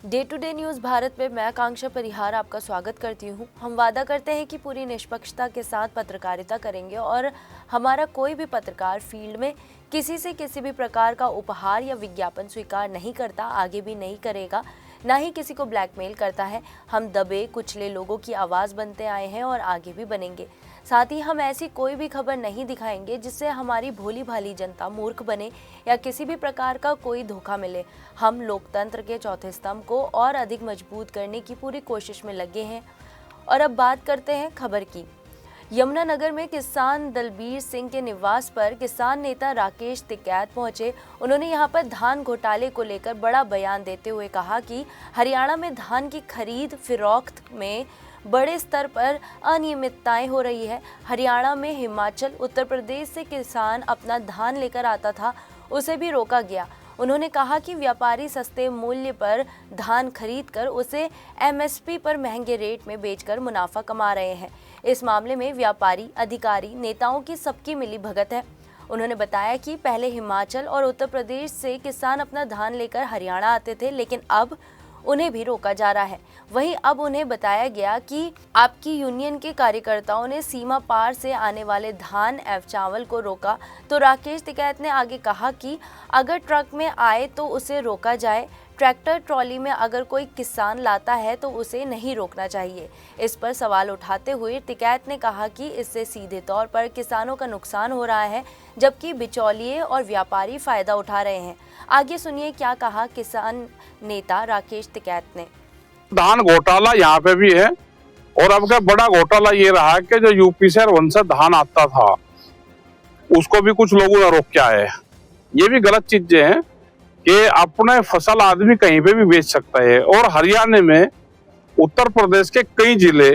Day to day news Bharat में मैं आकांक्षा परिहार आपका स्वागत करती हूँ। हम वादा करते हैं कि पूरी निष्पक्षता के साथ पत्रकारिता करेंगे और हमारा कोई भी पत्रकार फील्ड में किसी से किसी भी प्रकार का उपहार या विज्ञापन स्वीकार नहीं करता, आगे भी नहीं करेगा, ना ही किसी को ब्लैकमेल करता है। हम दबे कुचले लोगों की आवाज़ बनते आए हैं और आगे भी बनेंगे। साथ ही हम ऐसी कोई भी खबर नहीं दिखाएंगे जिससे हमारी भोली भाली जनता मूर्ख बने या किसी भी प्रकार का कोई धोखा मिले। हम लोकतंत्र के चौथे स्तंभ को और अधिक मजबूत करने की पूरी कोशिश में लगे हैं। और अब बात करते हैं खबर की। यमुनानगर में किसान दलबीर सिंह के निवास पर किसान नेता राकेश टिकैत पहुंचे। उन्होंने यहां पर धान घोटाले को लेकर बड़ा बयान देते हुए कहा कि हरियाणा में धान की खरीद फिरौख्त में बड़े स्तर पर अनियमितताएं हो रही है। हरियाणा में हिमाचल, उत्तर प्रदेश से किसान अपना धान लेकर आता था, उसे भी रोका गया। उन्होंने कहा कि व्यापारी सस्ते मूल्य पर धान खरीदकर उसे एमएसपी पर महंगे रेट में बेचकर मुनाफा कमा रहे हैं। इस मामले में व्यापारी, अधिकारी, नेताओं की सबकी मिली भगत है। उन्होंने बताया कि पहले हिमाचल और उत्तर प्रदेश से किसान अपना धान लेकर हरियाणा आते थे, लेकिन अब उन्हें भी रोका जा रहा है। वहीं अब उन्हें बताया गया कि आपकी यूनियन के कार्यकर्ताओं ने सीमा पार से आने वाले धान एवं चावल को रोका। तो राकेश टिकैत ने आगे कहा कि अगर ट्रक में आए तो उसे रोका जाए, ट्रैक्टर ट्रॉली में अगर कोई किसान लाता है तो उसे नहीं रोकना चाहिए। इस पर सवाल उठाते हुए टिकैत ने कहा कि इससे सीधे तौर पर किसानों का नुकसान हो रहा है, जबकि बिचौलिए और व्यापारी फायदा उठा रहे हैं। आगे सुनिए क्या कहा किसान नेता राकेश टिकैत ने। धान घोटाला यहाँ पे भी है और अब का बड़ा घोटाला ये रहा है कि जो यूपी से और वहां से धान आता था उसको भी कुछ लोगों ने रोक के आए। ये भी गलत चीजें हैं कि अपने फसल आदमी कहीं पे भी बेच सकता है। और हरियाणा में, उत्तर प्रदेश के कई जिले,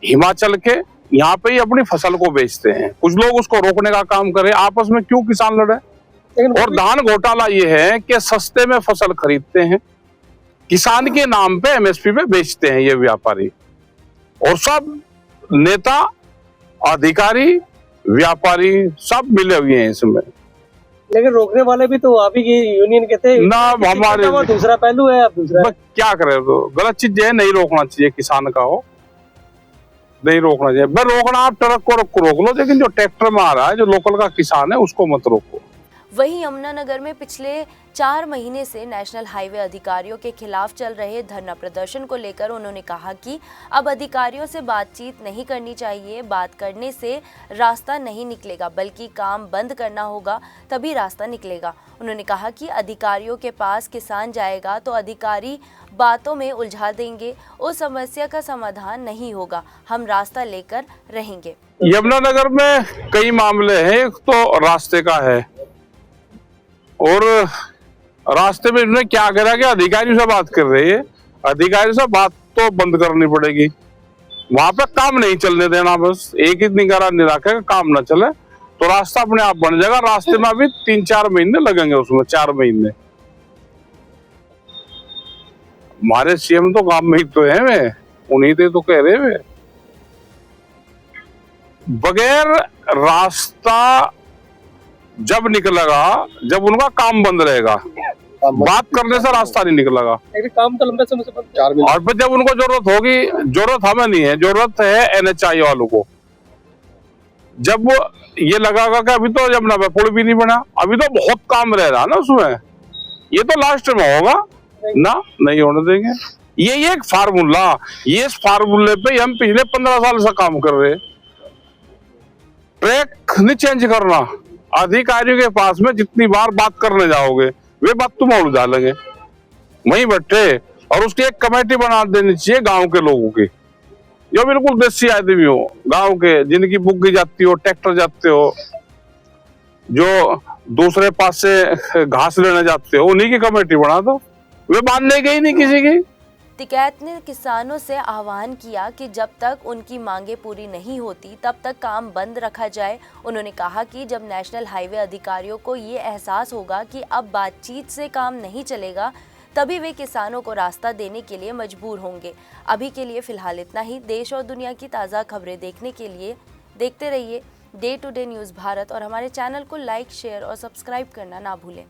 हिमाचल के यहाँ पे ही अपनी फसल को बेचते हैं। कुछ लोग उसको रोकने का काम करें, आपस में क्यों किसान लड़े। और धान घोटाला ये है कि सस्ते में फसल खरीदते हैं, किसान के नाम पे एमएसपी पे बेचते हैं ये व्यापारी। और सब नेता, अधिकारी, व्यापारी सब मिले हुए हैं इसमें। लेकिन रोकने वाले भी तो आप ही की यूनियन के थे ना, हमारे दूसरा पहलू है। आप दूसरा क्या करे, तो गलत चीज है, नहीं रोकना चाहिए किसान का हो, नहीं रोकना चाहिए। मैं रोकना, आप ट्रक को रोक लो, लेकिन जो ट्रैक्टर में आ रहा है, जो लोकल का किसान है, उसको मत रोको। वहीं यमुनानगर में पिछले 4 महीने से नेशनल हाईवे अधिकारियों के खिलाफ चल रहे धरना प्रदर्शन को लेकर उन्होंने कहा कि अब अधिकारियों से बातचीत नहीं करनी चाहिए। बात करने से रास्ता नहीं निकलेगा, बल्कि काम बंद करना होगा, तभी रास्ता निकलेगा। उन्होंने कहा कि अधिकारियों के पास किसान जाएगा तो अधिकारी बातों में उलझा देंगे, उस समस्या का समाधान नहीं होगा। हम रास्ता लेकर रहेंगे। यमुनानगर में कई मामले हैं। एक तो रास्ते का है, और रास्ते में इन्होंने क्या करा कि अधिकारियों से बात कर रहे हैं। अधिकारियों से बात तो बंद करनी पड़ेगी, वहां पे काम नहीं चलने देना। बस एक ही निगरानी रखे, काम ना चले तो रास्ता अपने आप बन जाएगा। रास्ते में अभी 3-4 महीने लगेंगे, उसमें 4 महीने। हमारे सीएम तो काम में ही तो है, वे उन्हीं से तो कह रहे वे। बगैर रास्ता जब निकलेगा, जब उनका काम बंद रहेगा, बात करने से रास्ता नहीं निकलेगा। काम तो लंबे समय से बंद। 4 महीने। और फिर जब उनको जरूरत होगी, जरूरत हमें नहीं है, जरूरत है एनएचआई वालों को। जब ये लगागा कि अभी तो जब ना पुल भी नहीं बना, अभी तो बहुत काम रह रहा ना उसमें, ये तो लास्ट में होगा ना, नहीं होने देंगे। ये एक फार्मूला, ये इस फार्मूले पे हम पिछले 15 साल से काम कर रहे हैं। ट्रैक नहीं चेंज करना। अधिकारियों के पास में जितनी बार बात करने जाओगे, वे बात तुम उलझा लेंगे, वहीं बैठे। और उसकी एक कमेटी बना देनी चाहिए गांव के लोगों की, जो बिल्कुल देसी आदमी हो, गांव के, जिनकी बुग्गी जाती हो, ट्रैक्टर जाते हो, जो दूसरे पास से घास लेने जाते हो, उन्हीं की कमेटी बना दो। वे मान ले गई नहीं किसी की। टिकैत ने किसानों से आह्वान किया कि जब तक उनकी मांगें पूरी नहीं होती तब तक काम बंद रखा जाए। उन्होंने कहा कि जब नेशनल हाईवे अधिकारियों को ये एहसास होगा कि अब बातचीत से काम नहीं चलेगा, तभी वे किसानों को रास्ता देने के लिए मजबूर होंगे। अभी के लिए फिलहाल इतना ही। देश और दुनिया की ताज़ा खबरें देखने के लिए देखते रहिए day to day news Bharat और हमारे चैनल को लाइक, शेयर और सब्सक्राइब करना ना भूलें।